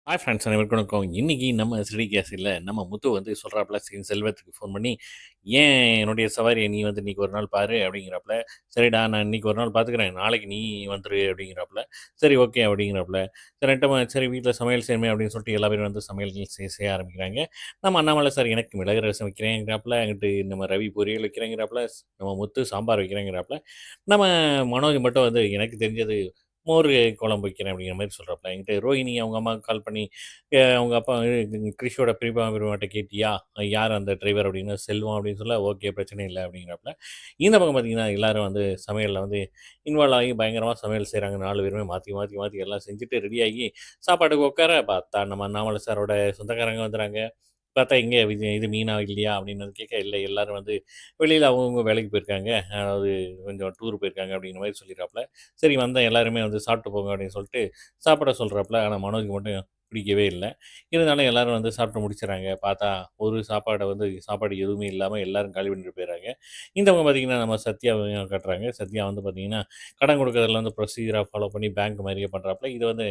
Hi friends அனைவருக்கும் வணக்கம். இன்னைக்கு நம்ம சிடி கேஸில நம்ம முத்து வந்து சொல்றாப்புல செல்வத்துக்கு ஃபோன் பண்ணி, "ஏன் என்னுடைய சவாரிய நீ வந்து இன்னைக்கு ஒரு நாள் பாரு" அப்படிங்கிறாப்புல. "சரிடா நான் இன்னைக்கு ஒரு நாள் பார்த்துக்கிறேன். நாளைக்கு நீ வந்துரு" அப்படிங்கிறாப்புல. "சரி ஓகே" அப்படிங்கிறாப்புல. கரெக்ட்டா சரி வீட்ல சமையல் செய்யணுமே அப்படின்னு சொல்லிட்டு எல்லா பேரும் வந்து சமையல் செய்ய ஆரம்பிக்கிறாங்க. நம்ம அண்ணாமலை சார் எனக்கு மிளகு ரசம் வைக்கிறேங்கிறாப்புல, அங்கிட்டு நம்ம ரவி பொரியல் வைக்கிறேங்கிறாப்புல, நம்ம முத்து சாம்பார் வைக்கிறேங்கிறாப்புல. நம்ம மனோஜ் மட்டும் வந்து எனக்கு தெரிஞ்சது மோர் குழம்பு வைக்கிறேன் அப்படிங்கிற மாரி சொல்றாப்புல. என்கிட்ட ரோஹிணி அவங்க அம்மாவுக்கு கால் பண்ணி, அவங்க அப்பா கிரிஷோட பெரியப்பா, பெரியம்மாட்ட கேட்டியா? யார் அந்த டிரைவர் அப்படின்னு, செல்வம் அப்படின்னு சொல்ல, ஓகே பிரச்சனை இல்ல அப்படிங்கிறாப்புல. இந்த பக்கம் பார்த்தீங்கன்னா, எல்லாரும் வந்து சமையல்ல வந்து இன்வால்வ் ஆகி பயங்கரமா சமையல் செய்றாங்க. 4 பேருமே மாத்தி, மாத்தி, மாத்தி எல்லாம் செஞ்சுட்டு ரெடியாகி சாப்பாட்டுக்கு உட்கார பார்த்தா, நம்ம அண்ணாமலை சாரோட சொந்தக்காரங்க வந்துறாங்க. பார்த்தா எங்க இது மீனா இல்லையா? அப்படின்னு வந்து கேட்க, இல்ல எல்லாரும் வந்து வெளியில அவங்கவங்க வேலைக்கு போயிருக்காங்க. அதாவது கொஞ்சம் டூர் போயிருக்காங்க அப்படிங்கிற மாரி சொல்லிறாப்புல. சரி வந்த எல்லாருமே வந்து சாப்பிட்டு போங்க அப்படின்னு சொல்லிட்டு சாப்பிட சொல்றாப்புல. ஆனா மனோஜ்க்கு மட்டும் பிடிக்கவே இல்ல. இருந்தாலும் எல்லாரும் வந்து சாப்பிட்டு முடிச்சுறாங்க. பார்த்தா ஒரு சாப்பாடு எதுவுமே இல்லாம எல்லாரும் காலி பண்ணிட்டு போயிறாங்க. இந்த பக்கம் பார்த்தீங்கன்னா, நம்ம சத்யாவையும் காட்டுறாங்க. சத்யா வந்து பார்த்தீங்கன்னா, கடன் கொடுக்கறதுல வந்து ப்ரொசீஜரா ஃபாலோ பண்ணி பேங்க் மாரியே பண்றாப்புல. இது வந்து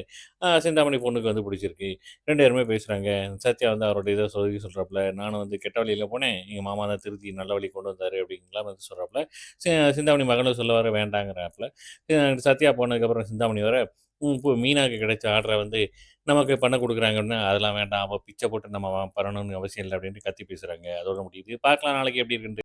சிந்தாமணி பொண்ணுக்கு வந்து பிடிச்சிருக்கு. 2 பேருமே பேசுறாங்க. சத்யா வந்து அவரோட இத சொல்லி சொல்றாப்புல, "நானும் வந்து கெட்ட வழியில போனேன். எங்க மாமா தான் திருத்தி நல்ல வழிக்கு கொண்டு வந்தாரு." அப்படின்லாம் வந்து சொல்றாப்புல. சி சிந்தாமணி மகளும் சொல்ல வர வேண்டாங்கிறாப்புல. சத்யா போனதுக்கப்புறம் சிந்தாமணி வர, இப்போ மீனாக்கு கிடைச்ச ஆர்டர வந்து நமக்கு பண்ண குடுக்குறாங்கன்னா, "அதெல்லாம் வேண்டாம். அவ பிச்ச போட்டு நம்ம பண்ணணும்னு அவசியம் இல்ல." அப்படின்ட்டு கத்தி பேசுறாங்க. அதோட முடியுது. பார்க்கலாம் நாளைக்கு எப்படி இருக்குன்ட்டு.